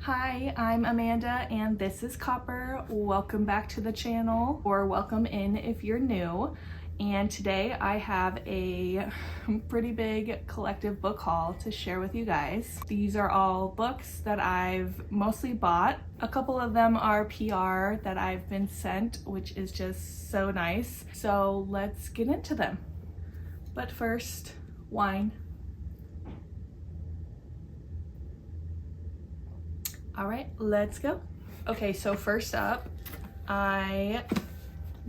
Hi, I'm Amanda and this is Copper. Welcome back to the channel, or welcome in if you're new. And today I have a pretty big collective book haul to share with you guys. These are all books that I've mostly bought. A couple of them are PR that I've been sent, which is just so nice. So let's get into them. But first, wine. All right, let's go. Okay, so first up, I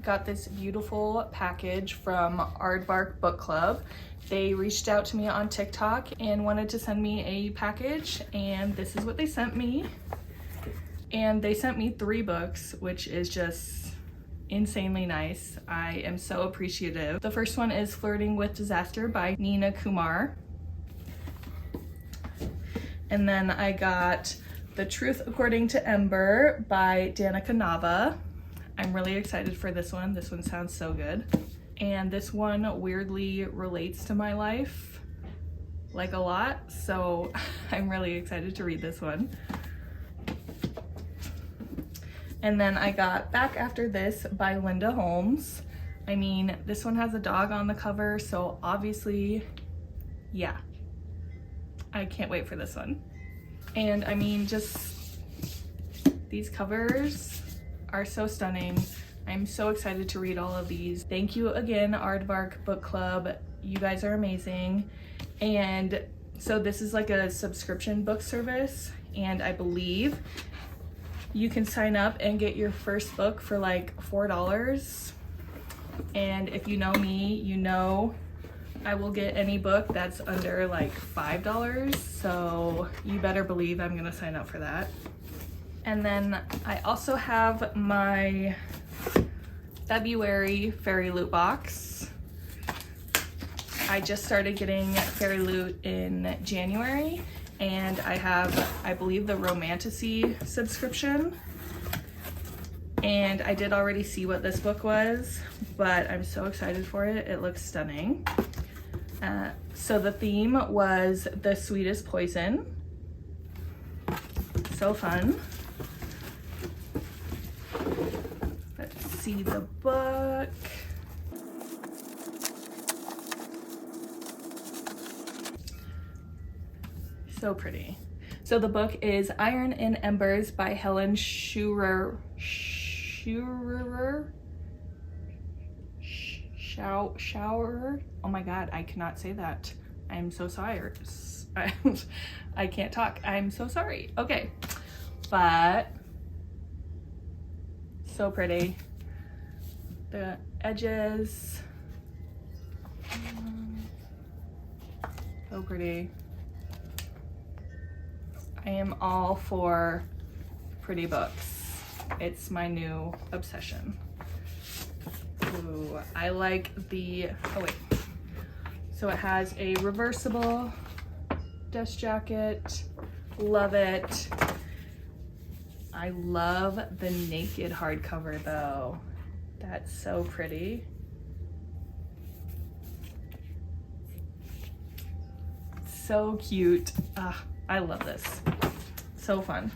got this beautiful package from Aardvark Book Club. They reached out to me on TikTok and wanted to send me a package, and this is what they sent me. And they sent me 3 books, which is just insanely nice. I am so appreciative. The first one is Flirting with Disaster by Naina Kumar. And then I got The Truth According to Ember by Danica Nava. I'm really excited for this one. This one sounds so good. And this one weirdly relates to my life, like a lot, so I'm really excited to read this one. And then I got Back After This by Linda Holmes. I mean, this one has a dog on the cover, so obviously, yeah. I can't wait for this one. And I mean, just these covers are so stunning. I'm so excited to read all of these. Thank you again, Aardvark Book Club. You guys are amazing. And so this is like a subscription book service, and I believe you can sign up and get your first book for like $4. And if you know me, you know I will get any book that's under like $5, so you better believe I'm gonna sign up for that. And then I also have my February Fairy Loot box. I just started getting Fairy Loot in January, and I have, I believe, the Romantasy subscription. And I did already see what this book was, but I'm so excited for it. It looks stunning. So the theme was The Sweetest Poison. So fun. Let's see the book. So pretty. So the book is Iron and Embers by Helen Scheuerer. Scheuerer. Oh my god, I cannot say that. I'm so sorry. I can't talk. I'm so sorry. Okay, but so pretty. The edges, so pretty. I am all for pretty books. It's my new obsession. Ooh, I like the, oh wait. So it has a reversible dust jacket. Love it. I love the naked hardcover though. That's so pretty. So cute. I love this. So fun.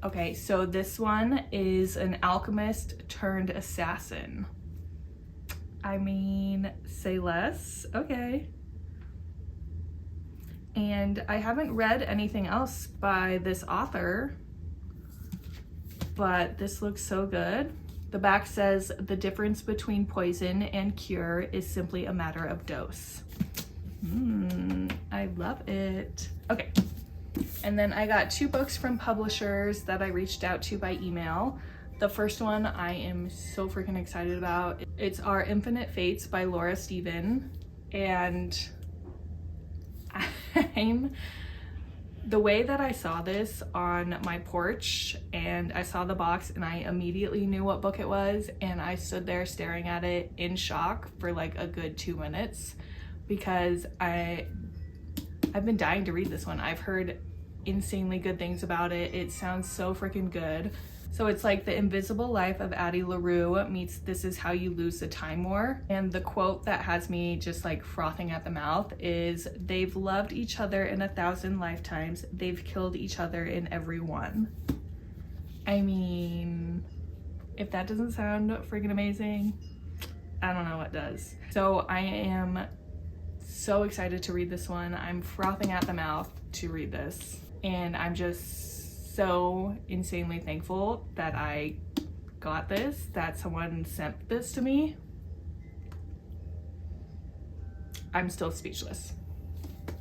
Okay, so this one is an alchemist turned assassin. I mean, say less. Okay. And I haven't read anything else by this author, but this looks so good. The back says, the difference between poison and cure is simply a matter of dose. I love it. Okay. And then I got 2 books from publishers that I reached out to by email. The first one I am so freaking excited about. It's Our Infinite Fates by Laura Stephen. And the way that I saw this on my porch and I saw the box and I immediately knew what book it was, and I stood there staring at it in shock for like a good 2 minutes because I've been dying to read this one. I've heard insanely good things about it. It sounds so freaking good. So it's like The Invisible Life of Addie LaRue meets This Is How You Lose the Time War. And the quote that has me just like frothing at the mouth is, "They've loved each other in 1,000 lifetimes. They've killed each other in every one." I mean, if that doesn't sound freaking amazing, I don't know what does. So I am so excited to read this one. I'm frothing at the mouth to read this. And I'm just so insanely thankful that I got this, that someone sent this to me. I'm still speechless.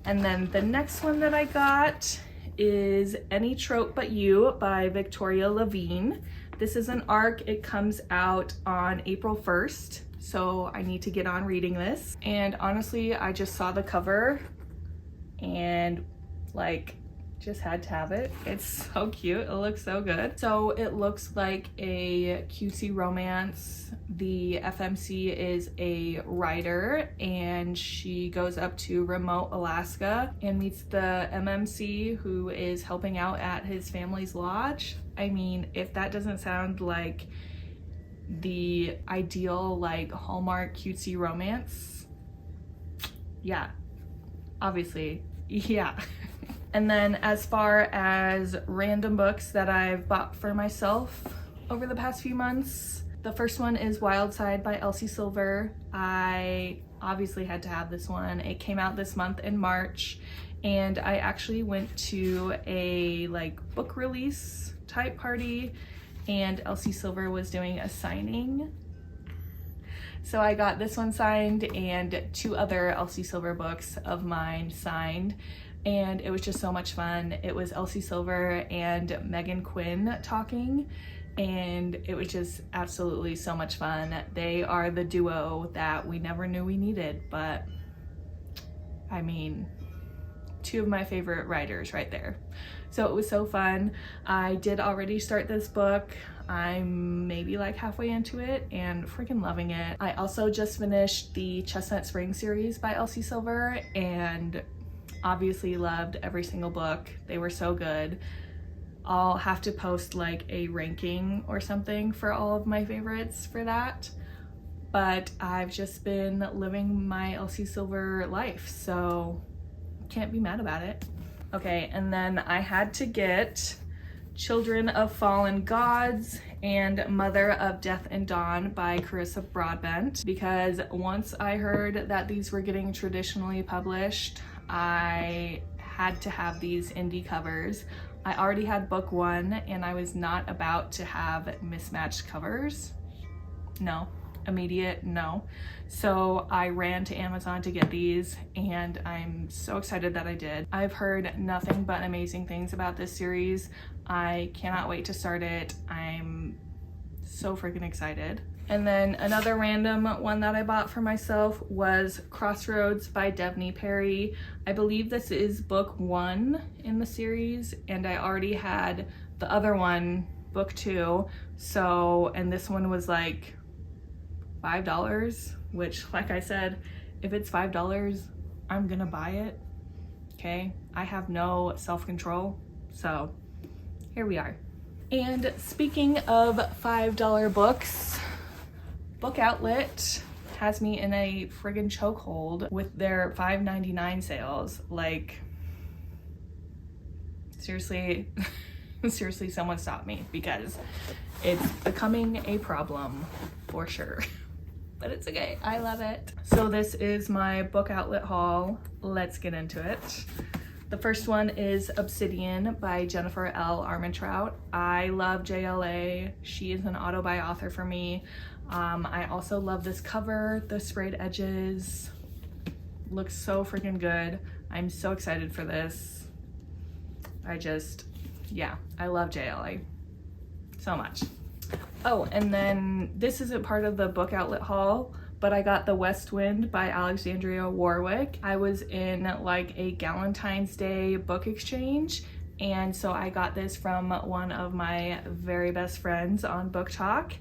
And then the next one that I got is Any Trope But You by Victoria Lavine. This is an ARC. It comes out on April 1st, so I need to get on reading this. And honestly, I just saw the cover and like just had to have it. It's so cute. It looks so good. So it looks like a cutesy romance. The FMC is a writer and she goes up to remote Alaska and meets the MMC who is helping out at his family's lodge. I mean, if that doesn't sound like the ideal like Hallmark cutesy romance, yeah, obviously, yeah. And then as far as random books that I've bought for myself over the past few months, the first one is Wild Side by Elsie Silver. I obviously had to have this one. It came out this month in March, and I actually went to a like book release type party and Elsie Silver was doing a signing. So I got this one signed and 2 other Elsie Silver books of mine signed. And it was just so much fun. It was Elsie Silver and Megan Quinn talking, and it was just absolutely so much fun. They are the duo that we never knew we needed, but I mean, 2 of my favorite writers right there. So it was so fun. I did already start this book. I'm maybe like halfway into it and freaking loving it. I also just finished the Chestnut Spring series by Elsie Silver and obviously loved every single book. They were so good. I'll have to post like a ranking or something for all of my favorites for that. But I've just been living my Elsie Silver life, so can't be mad about it. Okay, and then I had to get Children of Fallen Gods and Mother of Death and Dawn by Carissa Broadbent, because once I heard that these were getting traditionally published, I had to have these indie covers. I already had book 1 and I was not about to have mismatched covers. No, immediate no. So I ran to Amazon to get these and I'm so excited that I did. I've heard nothing but amazing things about this series. I cannot wait to start it. I'm so freaking excited. And then another random one that I bought for myself was Crossroads by Devney Perry. I believe this is book 1 in the series, and I already had the other one, book 2. So, and this one was like $5, which, like I said, if it's $5, I'm gonna buy it. Okay, I have no self-control, so here we are. And speaking of $5 books, Book Outlet has me in a friggin' chokehold with their $5.99 sales. Like, seriously, seriously, someone stop me, because it's becoming a problem for sure. But it's okay, I love it. So this is my Book Outlet haul. Let's get into it. The first one is Obsidian by Jennifer L. Armentrout. I love JLA. She is an auto-buy author for me. I also love this cover. The sprayed edges looks so freaking good. I'm so excited for this. Yeah, I love JLA so much. Oh, and then this isn't part of the Book Outlet haul, but I got The West Wind by Alexandria Warwick. I was in like a Galentine's Day book exchange, and so I got this from one of my very best friends on Book Talk.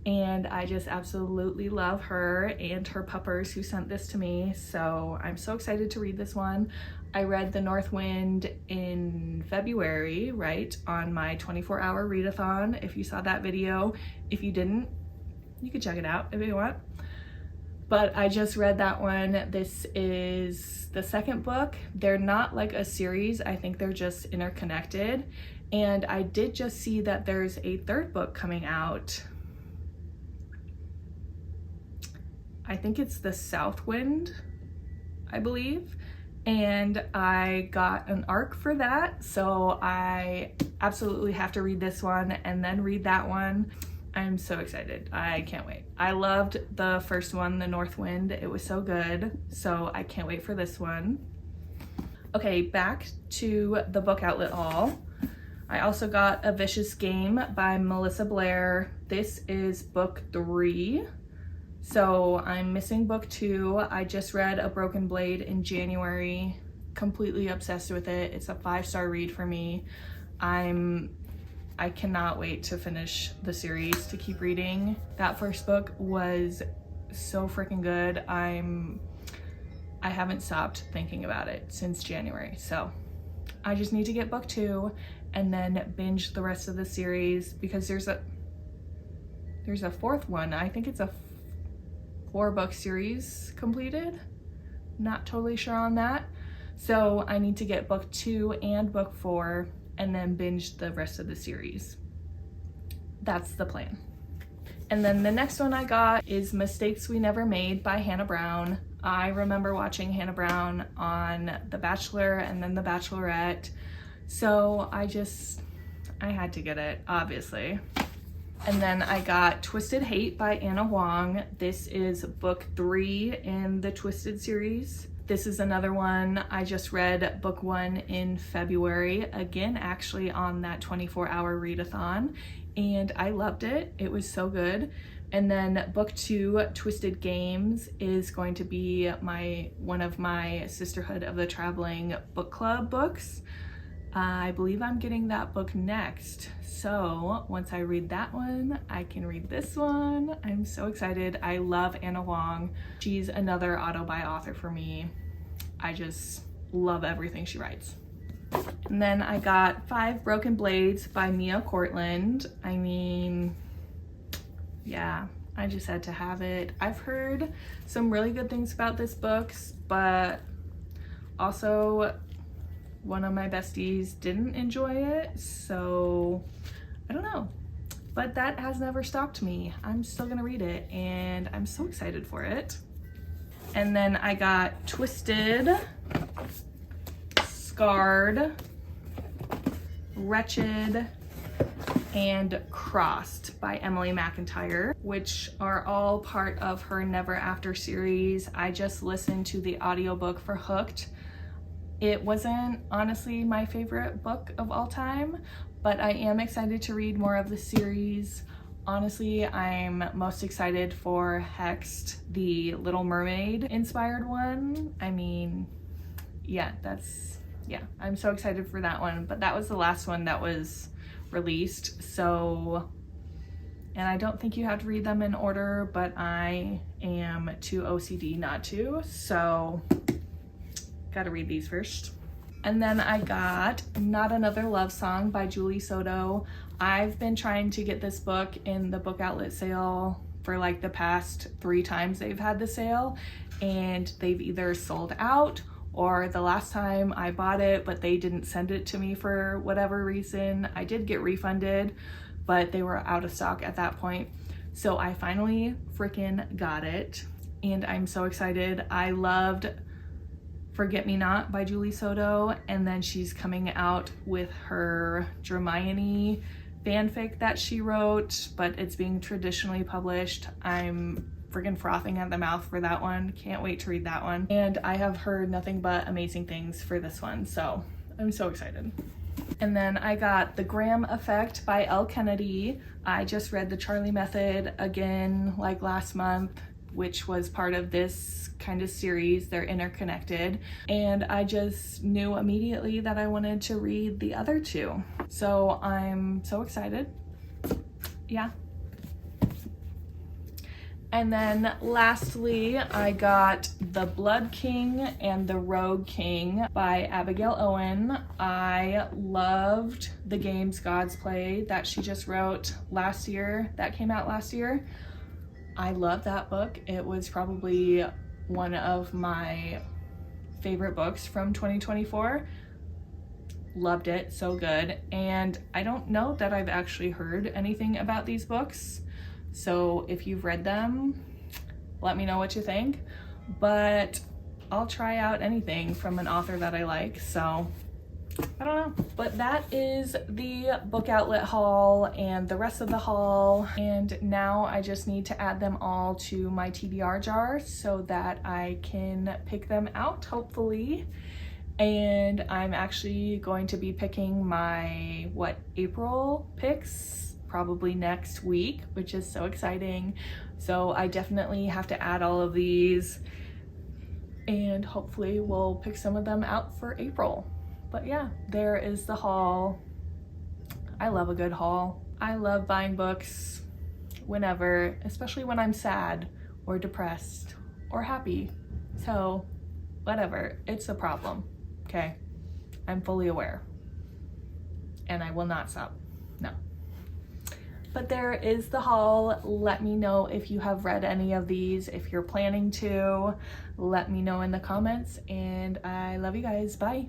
and I just absolutely love her and her puppers who sent this to me. So I'm so excited to read this one. I read The North Wind in February, right, on my 24-hour readathon. If you saw that video, if you didn't, you could check it out if you want. But I just read that one. This is the second book. They're not like a series. I think they're just interconnected. And I did just see that there's a third book coming out. I think it's The South Wind, I believe. And I got an ARC for that. So I absolutely have to read this one and then read that one. I'm so excited. I can't wait. I loved the first one, The North Wind. It was so good. So I can't wait for this one. Okay, back to the book outlet haul. I also got A Vicious Game by Melissa Blair. This is book 3. So I'm missing book 2. I just read A Broken Blade in January. Completely obsessed with it. It's a 5-star read for me. I cannot wait to finish the series, to keep reading. That first book was so freaking good. I haven't stopped thinking about it since January. So I just need to get book 2 and then binge the rest of the series, because there's a 4th one. I think it's a 4-book series completed. Not totally sure on that. So I need to get book 2 and book 4 and then binge the rest of the series. That's the plan. And then the next one I got is Mistakes We Never Made by Hannah Brown. I remember watching Hannah Brown on The Bachelor and then The Bachelorette. So I had to get it, obviously. And then I got Twisted Hate by Anna Huang. This is book 3 in the Twisted series. This is another one. I just read book 1 in February, again, actually on that 24-hour readathon, and I loved it. It was so good. And then book 2, Twisted Games, is going to be one of my Sisterhood of the Traveling book club books. I believe I'm getting that book next. So once I read that one, I can read this one. I'm so excited. I love Anna Huang. She's another auto-buy author for me. I just love everything she writes. And then I got 5 Broken Blades by Mia Corland. I mean, yeah, I just had to have it. I've heard some really good things about this book, but also one of my besties didn't enjoy it, so I don't know. But that has never stopped me. I'm still gonna read it, and I'm so excited for it. And then I got Twisted, Scarred, Wretched, and Crossed by Emily McIntire, which are all part of her Never After series. I just listened to the audiobook for Hooked. It wasn't honestly my favorite book of all time, but I am excited to read more of the series. Honestly, I'm most excited for Hexed, the Little Mermaid inspired one. I mean, yeah, I'm so excited for that one, but that was the last one that was released. So, and I don't think you have to read them in order, but I am too OCD not to, so gotta read these first. And then I got Not Another Love Song by Julie Soto. I've been trying to get this book in the book outlet sale for like the past 3 times they've had the sale, and they've either sold out, or the last time I bought it but they didn't send it to me for whatever reason. I did get refunded, but they were out of stock at that point. So I finally freaking got it, and I'm so excited. I loved Forget Me Not by Julie Soto, and then she's coming out with her Hermione fanfic that she wrote, but it's being traditionally published. I'm friggin' frothing at the mouth for that one. Can't wait to read that one. And I have heard nothing but amazing things for this one, so I'm so excited. And then I got The Graham Effect by Elle Kennedy. I just read The Charlie Method again like last month, which was part of this kind of series. They're interconnected, and I just knew immediately that I wanted to read the other 2. So I'm so excited. Yeah. And then lastly, I got The Blood King and the Rogue King by Abigail Owen. I loved The Games Gods Play that she just wrote last year, that came out last year. I love that book. It was probably one of my favorite books from 2024. Loved it, so good. And I don't know that I've actually heard anything about these books. So if you've read them, let me know what you think. But I'll try out anything from an author that I like, so I don't know. But that is the book outlet haul and the rest of the haul. And now I just need to add them all to my TBR jar so that I can pick them out, hopefully. And I'm actually going to be picking my, April picks? Probably next week, which is so exciting. So I definitely have to add all of these and hopefully we'll pick some of them out for April. But yeah, there is the haul. I love a good haul. I love buying books whenever, especially when I'm sad or depressed or happy. So whatever, it's a problem, okay? I'm fully aware and I will not stop, no. But there is the haul. Let me know if you have read any of these. If you're planning to, let me know in the comments. And I love you guys. Bye.